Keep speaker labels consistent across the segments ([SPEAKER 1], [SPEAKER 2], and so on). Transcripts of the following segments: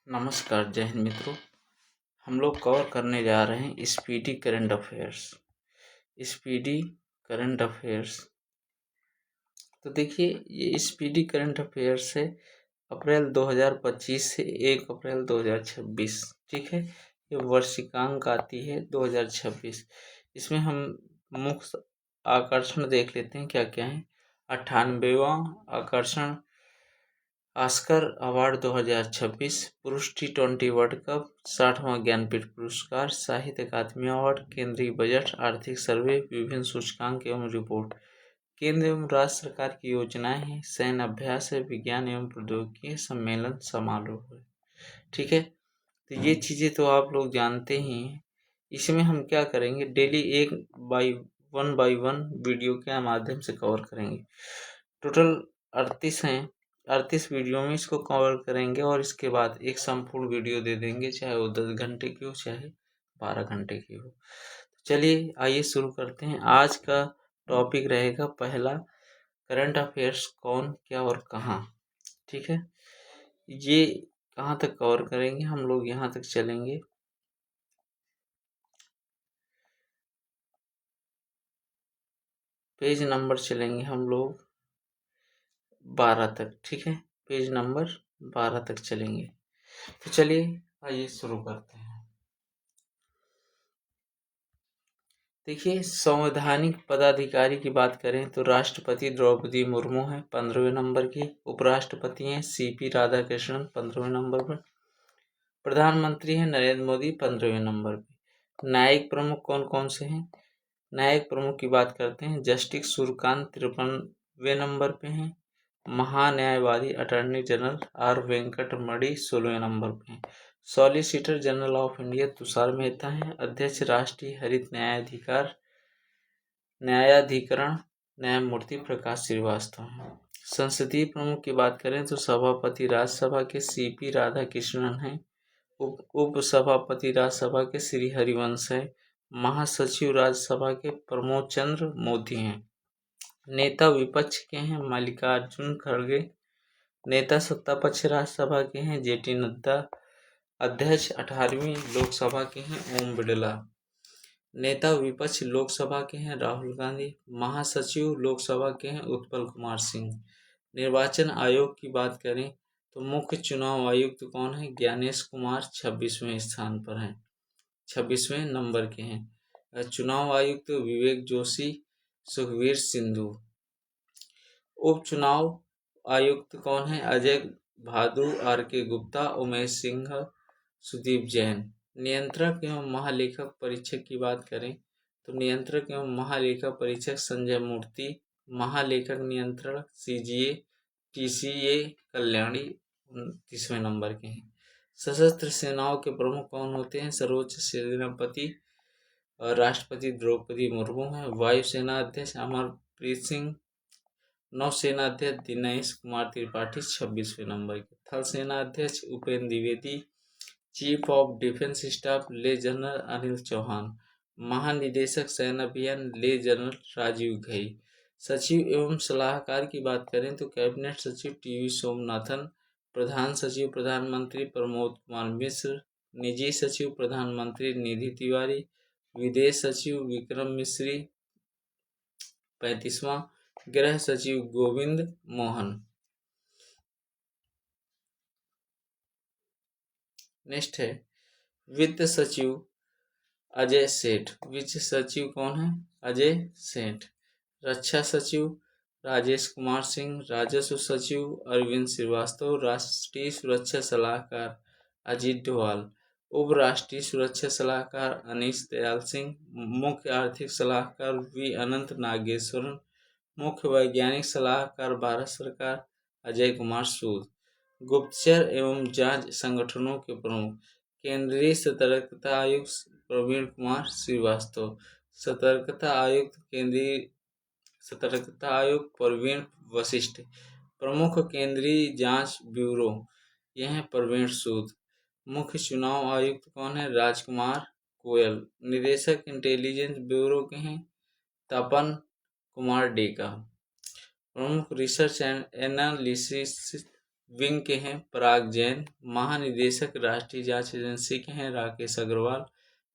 [SPEAKER 1] नमस्कार, जय हिंद मित्रों। हम लोग कवर करने जा रहे हैं speedy current affairs. Speedy current affairs तो देखिए, ये स्पीडी करंट अफेयर्स है अप्रैल 2025 से 1 अप्रैल 2026। ठीक है, ये वर्षिकांक आती है 2026। इसमें हम मुख्य आकर्षण देख लेते हैं क्या क्या है। 98वां आकर्षण ऑस्कर अवार्ड 2026, पुरुष T20 वर्ल्ड कप, 60वां ज्ञानपीठ पुरस्कार, साहित्य अकादमी अवार्ड, केंद्रीय बजट, आर्थिक सर्वे, विभिन्न सूचकांक एवं रिपोर्ट, केंद्र एवं राज्य सरकार की योजनाएं हैं, सैन्य अभ्यास है, विज्ञान एवं प्रौद्योगिकी सम्मेलन समारोह है। ठीक है, तो ये चीज़ें तो आप लोग जानते ही हैं। इसमें हम क्या करेंगे, daily one by one video के माध्यम से कवर करेंगे। टोटल 38 हैं, 38 वीडियो में इसको कवर करेंगे और इसके बाद एक संपूर्ण वीडियो दे देंगे, चाहे वो 10 घंटे की हो चाहे 12 घंटे की हो। चलिए आइए शुरू करते हैं। आज का टॉपिक रहेगा पहला, करंट अफेयर्स कौन, क्या और कहाँ। ठीक है, ये कहाँ तक कवर करेंगे हम लोग, यहाँ तक चलेंगे। पेज नंबर चलेंगे हम लोग 12 तक। ठीक है, पेज नंबर 12 तक चलेंगे। तो चलिए आइए शुरू करते हैं। देखिए, संवैधानिक पदाधिकारी की बात करें तो राष्ट्रपति द्रौपदी मुर्मू है 15वें नंबर की। उपराष्ट्रपति हैं CP राधाकृष्णन 15वें नंबर पर। प्रधानमंत्री हैं नरेंद्र मोदी 15वें नंबर पर। न्यायिक प्रमुख कौन कौन से हैं। न्यायिक प्रमुख की बात करते हैं, जस्टिस सूर्यकांत 53वें नंबर पे हैं। महान्यायवादी अटॉर्नी जनरल R वेंकटमणि 16वें नंबर पे हैं। Solicitor general of India Tushar Mehta हैं। अध्यक्ष राष्ट्रीय हरित न्यायाधिकरण न्यायमूर्ति प्रकाश श्रीवास्तव हैं। संसदीय प्रमुख की बात करें तो सभापति राज्यसभा के CP राधाकृष्णन हैं। उप सभापति राज्यसभा के श्री हरिवंश है। महासचिव राज्यसभा के प्रमोद चंद्र मोदी हैं। नेता विपक्ष के हैं मल्लिकार्जुन खड़गे। नेता सत्ता पक्ष राज्यसभा के हैं JT नड्डा। अध्यक्ष 18वीं लोकसभा के हैं ओम बिड़ला। नेता विपक्ष लोकसभा के हैं राहुल गांधी। महासचिव लोकसभा के हैं उत्पल कुमार सिंह। निर्वाचन आयोग की बात करें तो मुख्य चुनाव आयुक्त कौन है, ज्ञानेश कुमार 26वें स्थान पर हैं, 26वें नंबर के हैं। चुनाव आयुक्त विवेक जोशी, सुखवीर सिंधु। उप चुनाव आयुक्त कौन है, अजय भादुड़, RK गुप्ता, उमेश सिंह, सुदीप जैन। नियंत्रक एवं महालेखक परीक्षक की बात करें तो नियंत्रक एवं महालेखक परीक्षक संजय मूर्ति। महालेखक नियंत्रण CGA TCA कल्याणी 29वें नंबर के हैं। सशस्त्र सेनाओं के प्रमुख कौन होते हैं, सर्वोच्च सेनापति राष्ट्रपति द्रौपदी मुर्मू हैं। वायुसेना अध्यक्ष अमरप्रीत सिंह। नौसेना अध्यक्ष दिनेश कुमार त्रिपाठी 26वें नंबर के। थल सेना अध्यक्ष Upendra Dwivedi. Chief of defence staff ले जनरल अनिल चौहान। महानिदेशक सैन्य अभियान ले जनरल राजीव घई। सचिव एवं सलाहकार की बात करें तो कैबिनेट सचिव TV सोमनाथन। प्रधान सचिव प्रधानमंत्री प्रमोद कुमार मिश्र। निजी सचिव प्रधानमंत्री निधि तिवारी। विदेश सचिव विक्रम मिश्री 35वां। गृह सचिव गोविंद मोहन। नेक्स्ट है वित्त सचिव अजय सेठ। वित्त सचिव कौन है, अजय सेठ। रक्षा सचिव राजेश कुमार सिंह। राजस्व सचिव अरविंद श्रीवास्तव। राष्ट्रीय सुरक्षा सलाहकार अजीत डोभाल। उप राष्ट्रीय सुरक्षा सलाहकार अनीश दयाल सिंह। मुख्य आर्थिक सलाहकार V अनंत नागेश्वरन। मुख्य वैज्ञानिक सलाहकार भारत सरकार अजय कुमार सूद। गुप्तचर एवं जांच संगठनों के प्रमुख केंद्रीय सतर्कता आयुक्त प्रवीण कुमार श्रीवास्तव। सतर्कता आयुक्त केंद्रीय सतर्कता आयुक्त प्रवीण वशिष्ठ। प्रमुख केंद्रीय जांच ब्यूरो यह है प्रवीण सूद। मुख्य चुनाव आयुक्त कौन है, राजकुमार गोयल। निदेशक इंटेलिजेंस ब्यूरो के हैं तपन कुमार डेका। प्रमुख रिसर्च एंड एनालिसिस विंग के हैं पराग जैन। महानिदेशक राष्ट्रीय जांच एजेंसी के हैं राकेश अग्रवाल।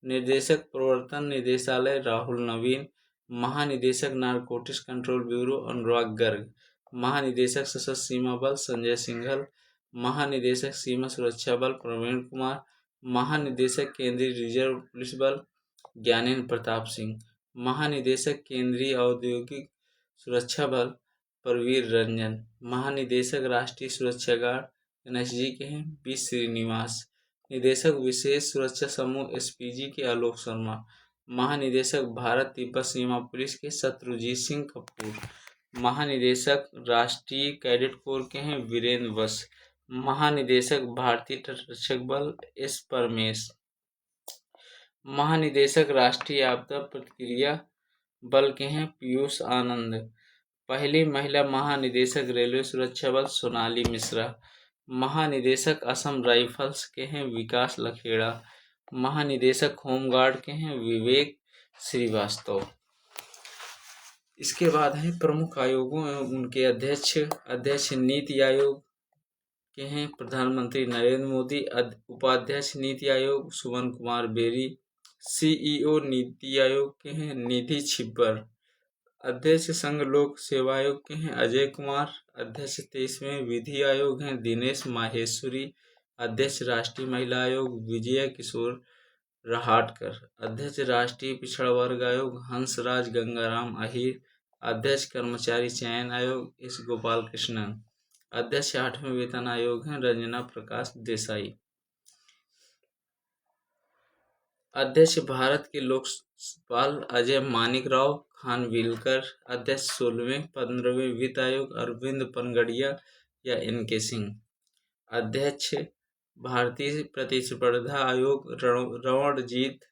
[SPEAKER 1] निर्देशक प्रवर्तन निदेशालय राहुल नवीन। महानिदेशक नारकोटिक्स कंट्रोल ब्यूरो अनुराग गर्ग। महानिदेशक सशस्त्र सीमा बल संजय सिंघल। महानिदेशक सीमा सुरक्षा बल प्रवीण कुमार। महानिदेशक केंद्रीय रिजर्व पुलिस बल ज्ञानेंद्र प्रताप सिंह। महानिदेशक केंद्रीय औद्योगिक सुरक्षा बल परवीर रंजन। महानिदेशक राष्ट्रीय सुरक्षा गार्ड एनएसजी के हैं बी श्रीनिवास। निदेशक विशेष सुरक्षा समूह एसपीजी के आलोक शर्मा। महानिदेशक भारत तिब्बत सीमा पुलिस के शत्रुजीत सिंह कपूर। महानिदेशक राष्ट्रीय कैडेट कोर के हैं वीरेंद्र बस। महानिदेशक भारतीय तटरक्षक बल एस परमेश। महानिदेशक राष्ट्रीय आपदा प्रतिक्रिया बल के हैं पीयूष आनंद। पहली महिला महानिदेशक रेलवे सुरक्षा बल सोनाली मिश्रा। महानिदेशक असम राइफल्स के हैं विकास लखेड़ा। महानिदेशक होमगार्ड के हैं विवेक श्रीवास्तव। इसके बाद है प्रमुख आयोगों एवं उनके अध्यक्ष नीति आयोग के हैं प्रधानमंत्री नरेंद्र मोदी। उपाध्यक्ष नीति आयोग सुमन कुमार बेरी। सीईओ नीति आयोग के हैं निधि छिब्बर। अध्यक्ष संघ लोक सेवा आयोग के हैं अजय कुमार। अध्यक्ष 23वें विधि आयोग हैं दिनेश माहेश्वरी। अध्यक्ष राष्ट्रीय महिला आयोग विजया किशोर रहाटकर। अध्यक्ष राष्ट्रीय पिछड़ा वर्ग आयोग हंसराज गंगाराम अहीर। अध्यक्ष कर्मचारी चयन आयोग एस गोपाल कृष्णन। अध्यक्ष 8वें वेतन आयोग हैं रंजना प्रकाश देसाई। अध्यक्ष भारत के लोकपाल अजय मानिक राव खानविलकर। अध्यक्ष 16वें 15वें वित्त आयोग अरविंद पनगड़िया या एनके सिंह। अध्यक्ष भारतीय प्रतिस्पर्धा आयोग रणजीत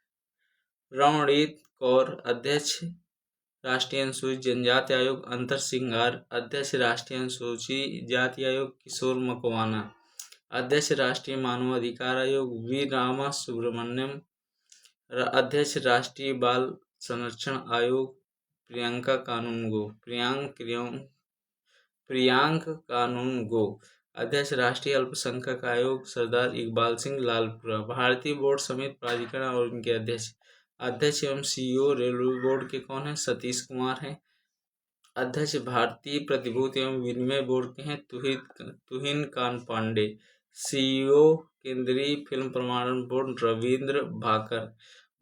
[SPEAKER 1] कौर। अध्यक्ष राष्ट्रीय अनुसूचित जनजाति आयोग अंतर सिंगार। अध्यक्ष राष्ट्रीय अनुसूचित जाति आयोग किशोर मकवाना। अध्यक्ष राष्ट्रीय मानवाधिकार आयोग वी रामा सुब्रमण्यम। अध्यक्ष राष्ट्रीय बाल संरक्षण आयोग प्रियांक कानूनगो। अध्यक्ष राष्ट्रीय अल्पसंख्यक आयोग सरदार इकबाल सिंह लालपुरा। भारतीय बोर्ड समिति प्राधिकरण और उनके अध्यक्ष एवं सीईओ रेलवे बोर्ड के कौन है सतीश कुमार हैं। अध्यक्ष भारतीय प्रतिभूति एवं विनिमय बोर्ड के हैं तुहिन कांत पांडे। सीईओ केंद्रीय फिल्म प्रमाणन बोर्ड रविंद्र भाकर।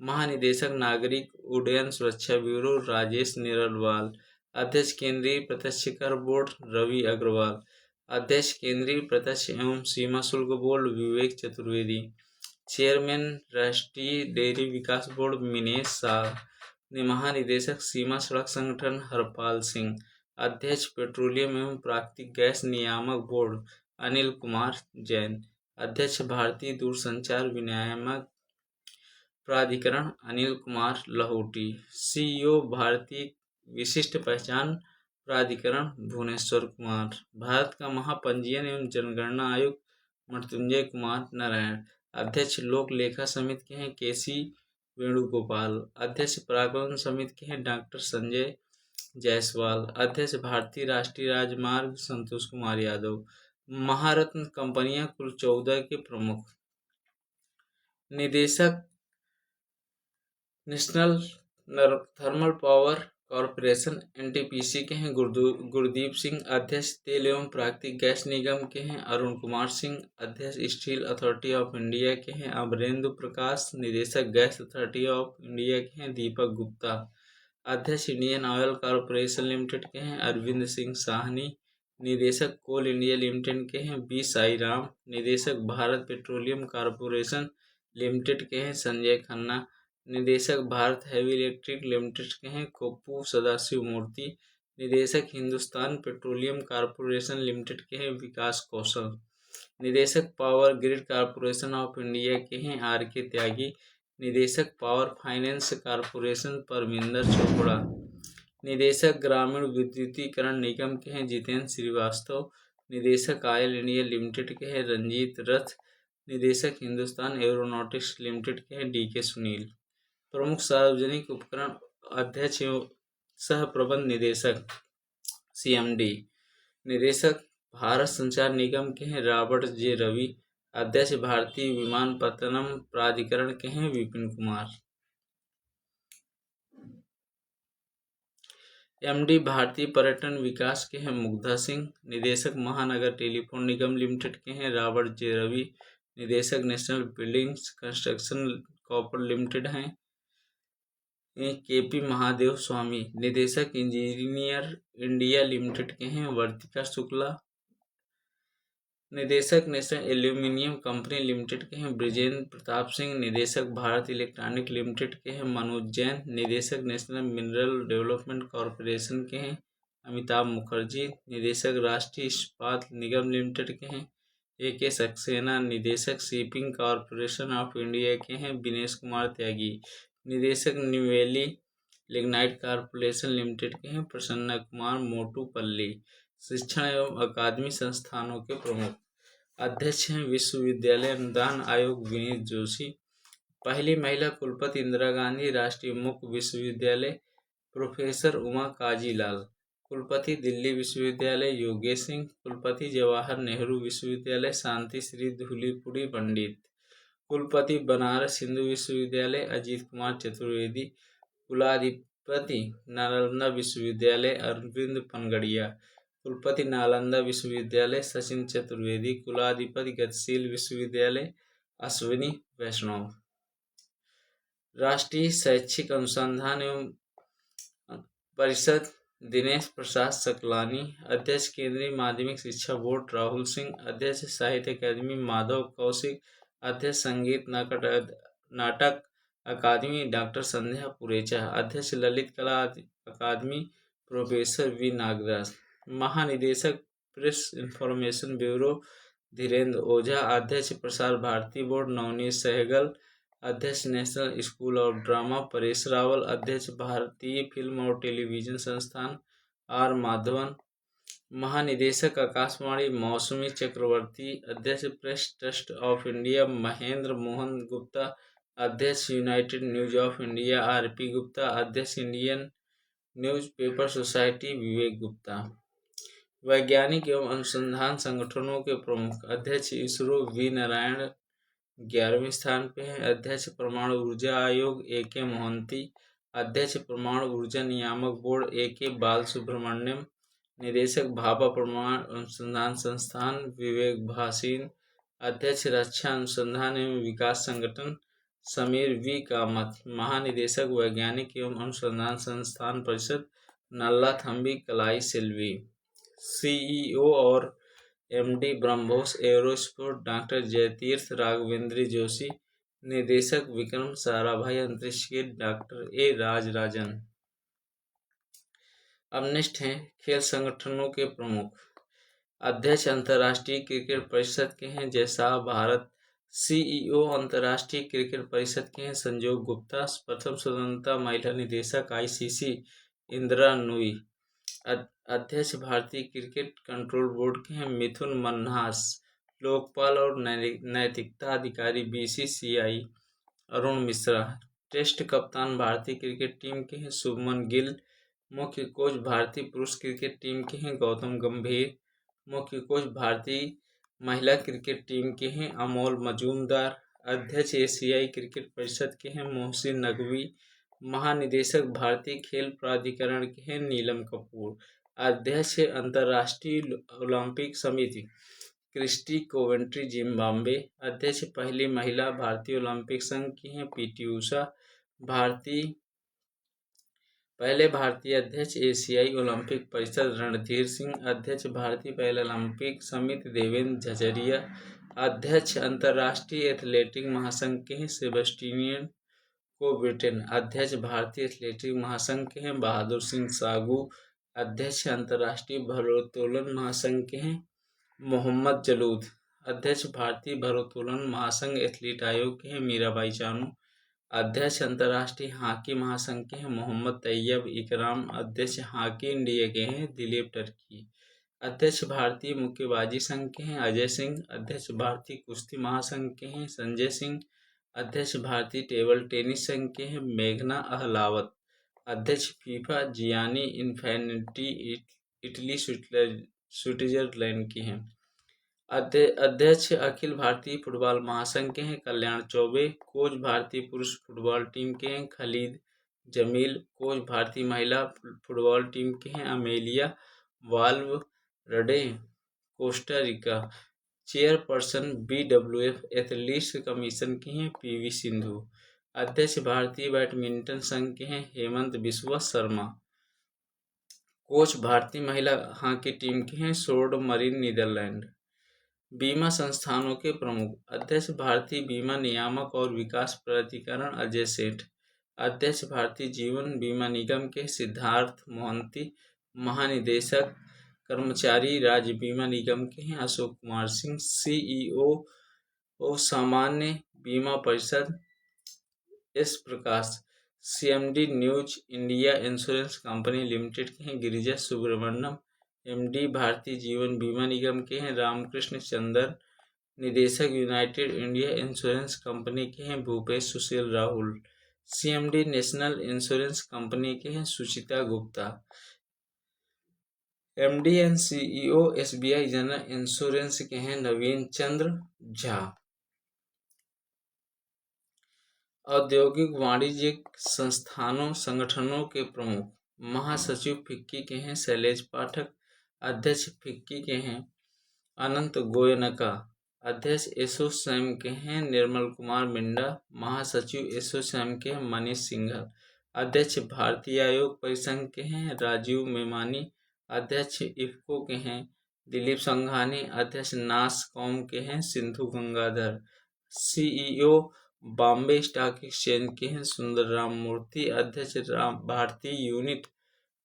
[SPEAKER 1] महानिदेशक नागरिक उड्डयन सुरक्षा ब्यूरो राजेश निरलवाल। अध्यक्ष केंद्रीय प्रत्यक्ष कर बोर्ड रवि अग्रवाल। अध्यक्ष केंद्रीय प्रत्यक्ष एवं सीमा शुल्क बोर्ड विवेक चतुर्वेदी। चेयरमैन राष्ट्रीय डेयरी विकास बोर्ड मिनेश शाह। महानिदेशक सीमा सड़क संगठन हरपाल सिंह। अध्यक्ष पेट्रोलियम एवं प्राकृतिक गैस नियामक बोर्ड अनिल कुमार जैन। अध्यक्ष भारतीय दूरसंचार विनियामक प्राधिकरण अनिल कुमार लहोटी। सीईओ भारतीय विशिष्ट पहचान प्राधिकरण भुवनेश्वर कुमार। भारत का महापंजीयन एवं जनगणना आयुक्त मृत्युंजय कुमार नारायण। अध्यक्ष लोक लेखा समिति के हैं केसी वेणुगोपाल। अध्यक्ष पराक्रम समिति के हैं डॉक्टर संजय जायसवाल। अध्यक्ष भारतीय राष्ट्रीय राजमार्ग संतोष कुमार यादव। महारत्न कंपनियां कुल 14 के प्रमुख। निदेशक national thermal power corporation NTPC के हैं गुरदीप सिंह। अध्यक्ष तेल एवं प्राकृतिक गैस निगम के हैं अरुण कुमार सिंह। अध्यक्ष स्टील अथॉरिटी ऑफ इंडिया के हैं अमरेंद्र प्रकाश। निदेशक गैस अथॉरिटी ऑफ इंडिया के हैं दीपक गुप्ता। अध्यक्ष इंडियन ऑयल कॉरपोरेशन लिमिटेड के हैं अरविंद सिंह साहनी। निदेशक कोल इंडिया लिमिटेड के हैं बी साई राम। निदेशक भारत पेट्रोलियम कॉरपोरेशन लिमिटेड के हैं संजय खन्ना। निदेशक भारत हैवी इलेक्ट्रिक लिमिटेड के हैं कोप्पू सदाशिव मूर्ति। निदेशक हिंदुस्तान पेट्रोलियम कॉरपोरेशन लिमिटेड के हैं विकास कौशल। निदेशक power grid corporation of India के हैं आर के त्यागी। निदेशक power finance corporation Parminder Chopra. निदेशक ग्रामीण विद्युतीकरण निगम के हैं जितेंद्र श्रीवास्तव। निदेशक ऑयल इंडिया लिमिटेड के हैं रंजीत रथ। निदेशक हिंदुस्तान एरोनॉटिक्स लिमिटेड के हैं डीके सुनील। प्रमुख सार्वजनिक उपकरण अध्यक्ष एवं सह प्रबंध निदेशक सीएमडी। निदेशक भारत संचार निगम के हैं रॉबर्ट जे रवि। अध्यक्ष भारतीय विमानपत्तनम प्राधिकरण के हैं विपिन कुमार। एमडी भारतीय पर्यटन विकास के हैं मुग्धा सिंह। निदेशक महानगर टेलीफोन निगम लिमिटेड के हैं रॉबर्ट जे रवि। निदेशक national buildings construction corporation limited हैं केपी महादेव स्वामी। निदेशक इंजीनियर इंडिया लिमिटेड के हैं वर्तिका शुक्ला। निदेशक नेशनल एल्यूमिनियम कंपनी लिमिटेड के हैं ब्रिजेंद्र प्रताप सिंह। निदेशक भारत इलेक्ट्रॉनिक लिमिटेड के हैं मनोज जैन। निदेशक नेशनल मिनरल डेवलपमेंट कॉरपोरेशन के हैं अमिताभ मुखर्जी। निदेशक राष्ट्रीय इस्पात निगम लिमिटेड के हैं AK सक्सेना। निदेशक शिपिंग कॉरपोरेशन ऑफ इंडिया के हैं दिनेश कुमार त्यागी। निदेशक निवेली लिग्नाइट कॉरपोरेशन लिमिटेड के हैं प्रसन्ना कुमार मोटूपल्ली। शिक्षण एवं अकादमी संस्थानों के प्रमुख अध्यक्ष हैं विश्वविद्यालय अनुदान आयोग विनीत जोशी। पहली महिला कुलपति इंदिरा गांधी राष्ट्रीय मुक्त विश्वविद्यालय प्रोफेसर उमा काजीलाल। कुलपति दिल्ली विश्वविद्यालय योगेश सिंह। कुलपति जवाहर नेहरू विश्वविद्यालय शांति श्री धूलीपुरी पंडित। कुलपति बनारस हिंदू विश्वविद्यालय अजीत कुमार चतुर्वेदी। कुलाधिपति नालंदा विश्वविद्यालय अरविंद पनगड़िया। कुलपति नालंदा विश्वविद्यालय सचिन चतुर्वेदी। कुलाधिपति गतिशील विश्वविद्यालय अश्विनी वैष्णव। राष्ट्रीय शैक्षिक अनुसंधान एवं परिषद दिनेश प्रसाद सकलानी। अध्यक्ष केंद्रीय माध्यमिक शिक्षा बोर्ड राहुल सिंह। अध्यक्ष साहित्य अकादमी माधव कौशिक। अध्यक्ष संगीत नाटक अकादमी डॉक्टर संध्या पुरेचा। अध्यक्ष ललित कला अकादमी प्रोफेसर वी नागदास। महानिदेशक press information bureau Dhirendra Ojha. अध्यक्ष प्रसार भारती बोर्ड नवनीत सहगल। अध्यक्ष national school of drama Paresh Rawal. अध्यक्ष भारतीय फिल्म और टेलीविजन संस्थान R माधवन। महानिदेशक आकाशवाणी मौसमी चक्रवर्ती। अध्यक्ष press trust of India Mahendra Mohan Gupta. अध्यक्ष united news of India RP Gupta. अध्यक्ष Indian newspaper society Vivek Gupta. वैज्ञानिक एवं अनुसंधान संगठनों के प्रमुख अध्यक्ष इसरो वी नारायण 11वें स्थान पे हैं। अध्यक्ष परमाणु ऊर्जा आयोग AK मोहंती। अध्यक्ष परमाणु ऊर्जा नियामक बोर्ड AK बाल सुब्रमण्यम। निदेशक भाभा परमाणु अनुसंधान संस्थान विवेक भासीन। अध्यक्ष रक्षा अनुसंधान एवं विकास संगठन समीर V कामत। महानिदेशक वैज्ञानिक एवं अनुसंधान संस्थान परिषद Nallathambi Kalaiselvi. CEO और MD BrahMos aerospace doctor Jayateerth Raghavendra Joshi. निदेशक विक्रम साराभाई अंतरिक्ष के डॉक्टर A राजराजन। अब नेक्स्ट हैं खेल संगठनों के प्रमुख अध्यक्ष अंतर्राष्ट्रीय क्रिकेट परिषद के हैं जयशाह भारत। CEO अंतर्राष्ट्रीय क्रिकेट परिषद के हैं संजोग गुप्ता। प्रथम स्वतंत्रता महिला निदेशक ICC इंदिरा नूई। अध्यक्ष भारतीय क्रिकेट कंट्रोल बोर्ड के हैं मिथुन मन्हास। लोकपाल और नैतिकता अधिकारी BCCI अरुण मिश्रा। टेस्ट कप्तान भारतीय क्रिकेट टीम के हैं शुभमन गिल। मुख्य कोच भारतीय पुरुष क्रिकेट टीम के हैं गौतम गंभीर। मुख्य कोच भारतीय महिला क्रिकेट टीम के हैं अमोल मजूमदार। अध्यक्ष एशियाई क्रिकेट परिषद के हैं मोहसिन नकवी। महानिदेशक भारतीय खेल प्राधिकरण के हैं नीलम कपूर। अध्यक्ष अंतर्राष्ट्रीय ओलंपिक समिति क्रिस्टी कोवेंट्री जिम्बाब्वे। अध्यक्ष पहली महिला भारतीय ओलंपिक संघ की हैं PT उषा। पहले भारतीय अध्यक्ष एशियाई ओलंपिक परिषद रणधीर सिंह। अध्यक्ष भारतीय पहले ओलंपिक समिति देवेंद्र झझरिया। अध्यक्ष अंतर्राष्ट्रीय एथलेटिक महासंघ के हैं सेबेस्टियन कोब्रिटेन। अध्यक्ष भारतीय एथलेटिक महासंघ के हैं बहादुर सिंह सागू। अध्यक्ष अंतर्राष्ट्रीय भारोत्तोलन महासंघ के हैं मोहम्मद जलूद। अध्यक्ष भारतीय भारोत्तोलन महासंघ एथलीट आयोग के हैं मीराबाई चानू। अध्यक्ष अंतर्राष्ट्रीय हॉकी महासंघ के हैं मोहम्मद तैयब इकराम। अध्यक्ष हॉकी इंडिया के हैं दिलीप टर्की। अध्यक्ष भारतीय मुक्केबाजी संघ के हैं अजय सिंह। अध्यक्ष भारतीय कुश्ती महासंघ के हैं संजय सिंह। अध्यक्ष भारतीय टेबल टेनिस संघ के हैं मेघना अहलावत। अध्यक्ष फीफा जियानी इन्फैंटी इटली स्विट्जरलैंड की हैं। अध्यक्ष अखिल भारतीय फुटबॉल महासंघ के हैं कल्याण चौबे। कोच भारतीय पुरुष फुटबॉल टीम के हैं खालिद जमील। कोच भारतीय महिला फुटबॉल टीम के हैं Amelia Valverde Costa Rica. Chairperson BWF athletes commission की हैं PV सिंधु। अध्यक्ष भारतीय बैडमिंटन संघ के हैं हेमंत बिस्वा शर्मा। कोच भारतीय महिला हॉकी टीम के हैं सोर्ड मरीन नीदरलैंड। बीमा संस्थानों के प्रमुख। अध्यक्ष भारतीय बीमा नियामक और विकास प्राधिकरण अजय सेठ। अध्यक्ष भारतीय जीवन बीमा निगम के सिद्धार्थ मोहंती। महानिदेशक कर्मचारी राज्य बीमा निगम के हैं अशोक कुमार सिंह। CEO सामान्य बीमा परिषद S प्रकाश। CMD news India insurance company limited के हैं गिरिजा सुब्रमण्यम। MD भारतीय जीवन बीमा निगम के हैं रामकृष्ण चंदर। निदेशक यूनाइटेड इंडिया इंश्योरेंस कंपनी के हैं Bhupesh Sushil Rahul. CMD national insurance company के हैं Suchita Gupta. MD and CEO SBI general insurance के हैं नवीन चंद्र झा। औद्योगिक वाणिज्यिक संस्थानों संगठनों के प्रमुख। महासचिव फिक्की के हैं शैलेश पाठक। अध्यक्ष फिक्की के हैं अनंत गोयनका। अध्यक्ष एसोचैम के हैं निर्मल कुमार मिंडा। महासचिव एसोचैम के हैं मनीष सिंघल। अध्यक्ष भारतीय आयोग परिसंघ के हैं राजीव मेमानी। अध्यक्ष इफ्को के हैं दिलीप संघानी। अध्यक्ष नासकॉम के हैं Sindhu Gangadhar. CEO Bombay stock exchange के हैं सुंदर राम मूर्ति। अध्यक्ष Bharatiya unit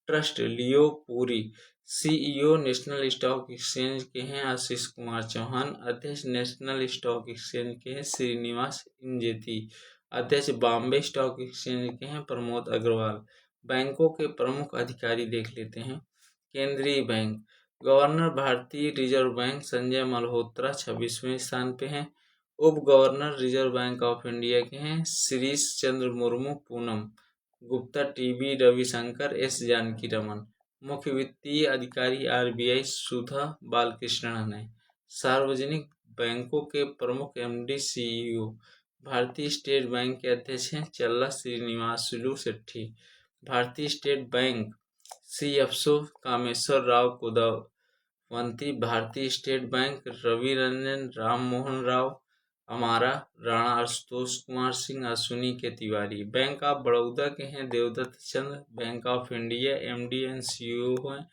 [SPEAKER 1] trust Leo Puri. CEO national stock exchange के हैं आशीष कुमार चौहान। अध्यक्ष नेशनल स्टॉक एक्सचेंज के हैं श्रीनिवास इंजेती। अध्यक्ष बॉम्बे स्टॉक एक्सचेंज के हैं प्रमोद अग्रवाल। बैंकों के प्रमुख अधिकारी देख लेते हैं। केंद्रीय बैंक गवर्नर भारतीय रिजर्व बैंक संजय मल्होत्रा 26वें स्थान पे हैं। उप governor reserve bank of India के हैं शिरीष चंद्र मुर्मू पूनम गुप्ता। TB Ravishankar S Janaki Raman. मुख्य वित्तीय अधिकारी RBI सुधा बालकृष्णन है। सार्वजनिक बैंकों के प्रमुख MD CEO Bharatiya state bank के अध्यक्ष हैं Challa Srinivasulu Setty. Bharatiya state bank CFO Kameshwar Rao Kudavanti. Bharatiya state bank Ravi Ranjan Ram Mohan Rao Amara. Rana Ashutosh Kumar Singh Ashwini के तिवारी। बैंक ऑफ बड़ौदा के हैं Devdatt Chandra. Bank of India MD and CEO हैं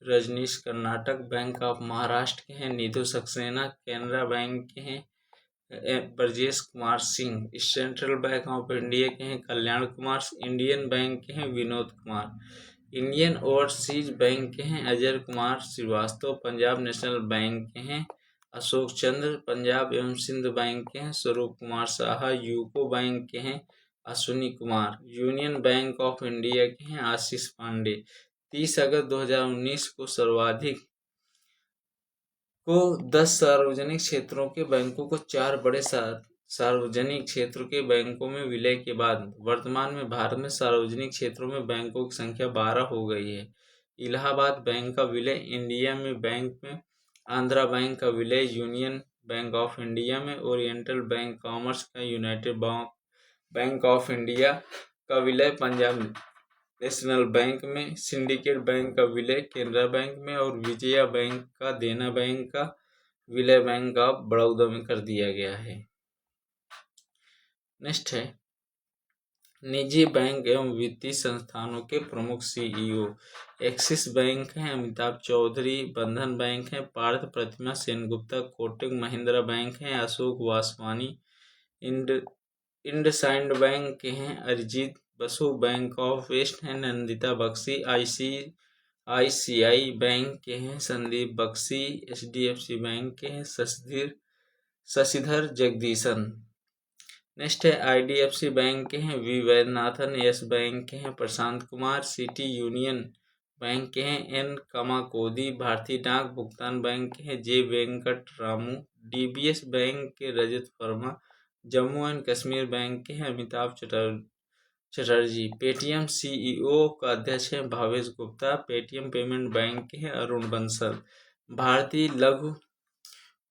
[SPEAKER 1] रजनीश कर्नाटक। बैंक ऑफ महाराष्ट्र के हैं नीधु सक्सेना। कैनरा बैंक के हैं Brajesh Kumar Singh. Central bank of India के हैं कल्याण कुमार। इंडियन बैंक के हैं Vinod Kumar. Indian overseas bank के हैं अजय कुमार श्रीवास्तव। पंजाब नेशनल बैंक के हैं अशोक चंद्र। पंजाब एवं सिंध बैंक के हैं स्वरूप कुमार साहा। यूको बैंक के हैं Ashwini Kumar. Union bank of India के हैं आशीष पांडे। 30 अगस्त 2019 को 10 सार्वजनिक क्षेत्रों के बैंकों को 4 बड़े सार्वजनिक क्षेत्र के बैंकों में विलय के बाद वर्तमान में भारत में सार्वजनिक क्षेत्रों में बैंकों की संख्या 12 हो गई है। इलाहाबाद बैंक का विलय इंडिया में बैंक में। आंध्रा बैंक का विलय यूनियन बैंक ऑफ इंडिया में। ओरिएंटल बैंक कॉमर्स का यूनाइटेड बैंक ऑफ इंडिया का विलय पंजाब नेशनल बैंक में। सिंडिकेट बैंक का विलय केनरा बैंक में और विजया बैंक का देना बैंक का विलय बैंक ऑफ बड़ौदा में कर दिया गया है। नेक्स्ट है निजी बैंक एवं वित्तीय संस्थानों के प्रमुख CEO। एक्सिस बैंक है अमिताभ चौधरी। बंधन बैंक है पार्थ प्रतिमा सेनगुप्ता। कोटक महिंद्रा बैंक है अशोक वासवानी। इंडसइंड बैंक के हैं Arijit Basu. Bank of west है नंदिता बख्शी। ICICI बैंक के हैं संदीप बख्शी। HDFC बैंक के हैं शशिधर जगदीशन। नेक्स्ट है IDFC बैंक के हैं V वैद्यनाथन। यस बैंक के हैं Prashant Kumar. City union bank के हैं N कमाकोदी। भारतीय डाक भुगतान बैंक के हैं J Venkat Ramu. DBS bank के रजत वर्मा। जम्मू एंड कश्मीर बैंक के हैं अमिताभ चटर्जी। पेटीएम CEO का अध्यक्ष है Bhavesh Gupta. Paytm payment bank के हैं अरुण बंसल। भारतीय लघु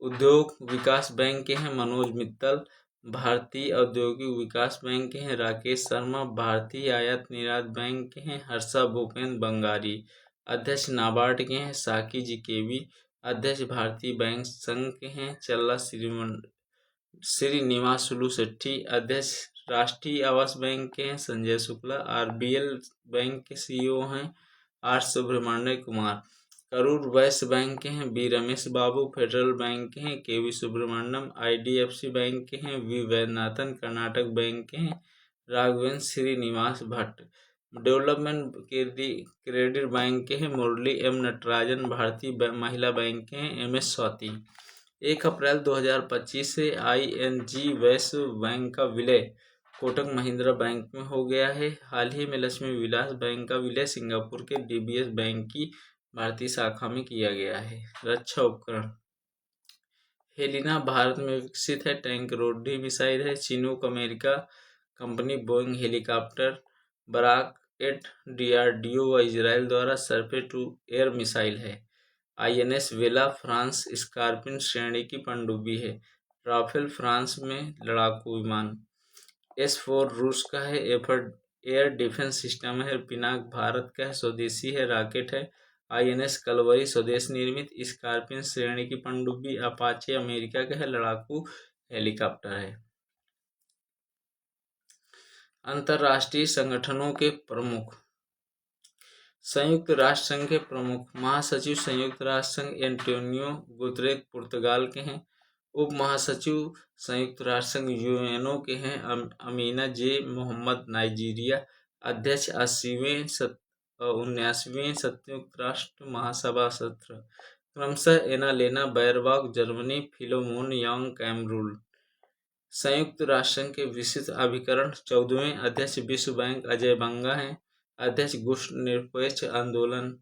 [SPEAKER 1] उद्योग विकास बैंक के हैं मनोज मित्तल। भारतीय औद्योगिक विकास बैंक के हैं राकेश शर्मा। भारतीय आयात निर्यात बैंक के हैं हर्षा भूपेंद्र बंगारी। अध्यक्ष नाबार्ड के हैं साकी जी केवी। अध्यक्ष भारतीय बैंक संघ के हैं चल्ला श्रीनिवासुलु शेट्टी। अध्यक्ष राष्ट्रीय आवास बैंक के हैं संजय शुक्ला। आरबीएल बैंक के सीईओ हैं आर सुब्रमण्य कुमार। करूर वैश्य बैंक के हैं बी रमेश बाबू। फेडरल बैंक के हैं के वी सुब्रमण्यम। आईडीएफसी बैंक के हैं वी वैद्यनाथन। कर्नाटक बैंक के हैं Raghavendra Srinivas Bhat. Development credit bank के हैं मुरली एम नटराजन। भारतीय महिला बैंक के हैं एम एस स्वाति। 1 अप्रैल 2025 से ING वैश्य बैंक का विलय कोटक महिंद्रा बैंक में हो गया है। हाल ही में लक्ष्मी विलास बैंक का विलय सिंगापुर के DBS बैंक की भारतीय शाखा में किया गया है। रक्षा उपकरण हेलिना भारत में विकसित है। टैंक रोधी मिसाइल है। Chinook America company Boeing helicopter. Barak 8 DRDO व इजराइल द्वारा सरफेस टू एयर मिसाइल है। INS वेला फ्रांस स्कॉर्पियन श्रेणी की पनडुब्बी है। राफेल फ्रांस में लड़ाकू विमान। S4 रूस का है। एयर डिफेंस सिस्टम है। पिनाक भारत का है, स्वदेशी है, रॉकेट है। INS कलवरी स्वदेश निर्मित स्कॉर्पियन श्रेणी की पनडुब्बी। अपाचे अमेरिका का है, लड़ाकू हेलीकॉप्टर है। अंतर्राष्ट्रीय संगठनों के प्रमुख। संयुक्त राष्ट्र संघ के प्रमुख महासचिव संयुक्त राष्ट्र संघ एंटोनियो गुतरेस पुर्तगाल के हैं। उप महासचिव संयुक्त राष्ट्र संघ UNO के हैं अमीना जे मोहम्मद नाइजीरिया। अध्यक्ष 79वें संयुक्त राष्ट्र महासभा सत्र क्रमशः एनालेना बैरबॉक जर्मनी। फिलोमोन यांग कैमरून। संयुक्त राष्ट्र संघ के विशिष्ट अभिकरण 14वें अध्यक्ष विश्व बैंक अजय बंगा हैं। अध्यक्ष गुट निरपेक्ष आंदोलन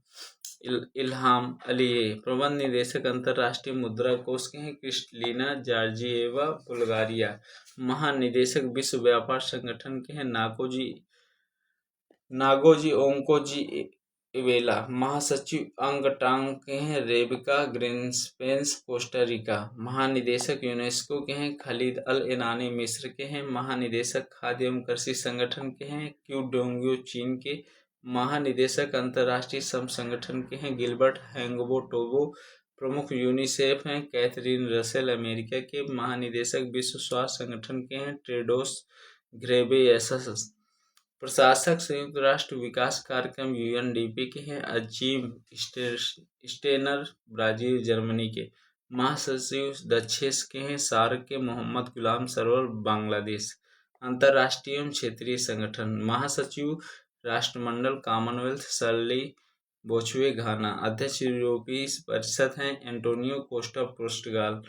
[SPEAKER 1] इल्हाम अलीयेव। प्रबंध निदेशक अंतर्राष्ट्रीय मुद्रा कोष के हैं क्रिस्टलीना जॉर्जिएवा बुल्गारिया। महानिदेशक विश्व व्यापार संगठन के हैं नागोजी ओंकोजी-इवेला। महासचिव अंग टांग के हैं रेबेका ग्रिन्सपेन कोस्टा रिका। महानिदेशक यूनेस्को के हैं खालिद अल एनानी मिस्र के हैं। महानिदेशक खाद्य एवं कृषि संगठन के हैं क्यू डोंग्यो चीन के। महानिदेशक अंतर्राष्ट्रीय श्रम संगठन के हैं गिलबर्ट हैंगबो टोगो। प्रमुख यूनिसेफ हैं कैथरीन रसेल अमेरिका के। महानिदेशक विश्व स्वास्थ्य संगठन के हैं टेड्रोस घेब्रेयेसस। प्रशासक संयुक्त राष्ट्र विकास कार्यक्रम UNDP के हैं अजीम स्टेनर ब्राजील जर्मनी के। महासचिव दक्षेश के हैं सार्क के मोहम्मद गुलाम सरवर बांग्लादेश। अंतर्राष्ट्रीय एवं क्षेत्रीय संगठन महासचिव राष्ट्रमंडल कॉमनवेल्थ शर्ली बोचवे घाना। अध्यक्ष यूरोपीय परिषद हैं एंटोनियो कोस्टा पुर्तगाल।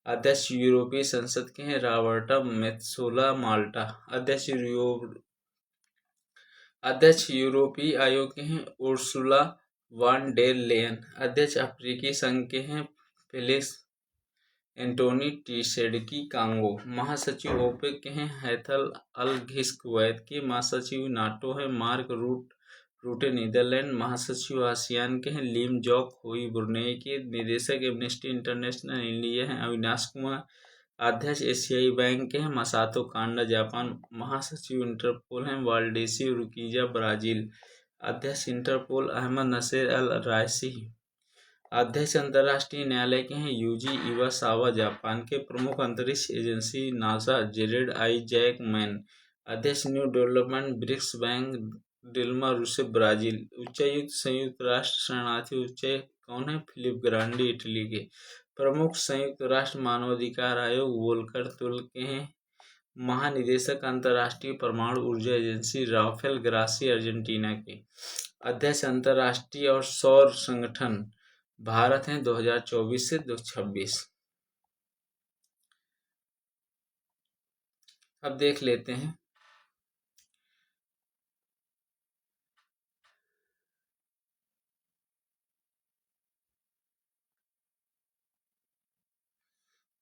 [SPEAKER 1] अध्यक्ष यूरोपीय संसद के हैं रॉबर्टा मेत्सोला माल्टा। अध्यक्ष यूरोपीय आयोग के हैं उर्सुला वान डेर लेयन। अध्यक्ष अफ्रीकी संघ के हैं फेलिक्स एंटोनी टीसेडकी कांगो। महासचिव ओपेक के हैं हैथल अल घिस्क कुवैत के। महासचिव नाटो हैं मार्क रूटे नीदरलैंड। महासचिव आसियान के हैं लीम जॉक होई ब्रुनेई के। निदेशक एमनेस्टी इंटरनेशनल इंडिया हैं अविनाश कुमार। अध्यक्ष एशियाई बैंक के हैं मसातो कांडा जापान। महासचिव इंटरपोल हैं वाल्डेसी उरुकीजा ब्राजील। अध्यक्ष इंटरपोल अहमद नसेर अल रायसी। अध्यक्ष अंतर्राष्ट्रीय न्यायालय के हैं यूजी इवासावा जापान के। प्रमुख अंतरिक्ष agency NASA Jared Isaacman. अध्यक्ष new development BRICS bank Dilma Rousseff Brazil. उच्चायुक्त संयुक्त राष्ट्र शरणार्थी उच्चायुक्त कौन है फिलिप ग्रांडी इटली के। प्रमुख संयुक्त राष्ट्र मानवाधिकार आयोग वोल्कर तुर्क के हैं। महानिदेशक अंतर्राष्ट्रीय परमाणु ऊर्जा एजेंसी राफेल ग्रासी अर्जेंटीना के। अध्यक्ष अंतर्राष्ट्रीय और सौर संगठन भारत हैं 2024 से 2026। अब देख लेते हैं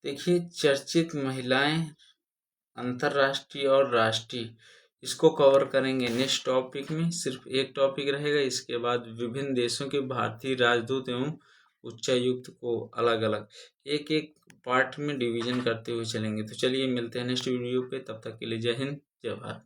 [SPEAKER 1] देखिए चर्चित महिलाएं अंतर्राष्ट्रीय और राष्ट्रीय इसको कवर करेंगे नेक्स्ट टॉपिक में। सिर्फ एक टॉपिक रहेगा। इसके बाद विभिन्न देशों के भारतीय राजदूत एवं उच्चायुक्त को अलग अलग एक एक पार्ट में डिवीजन करते हुए चलेंगे। तो चलिए मिलते हैं नेक्स्ट वीडियो पे, तब तक के लिए जय हिंद जय भारत।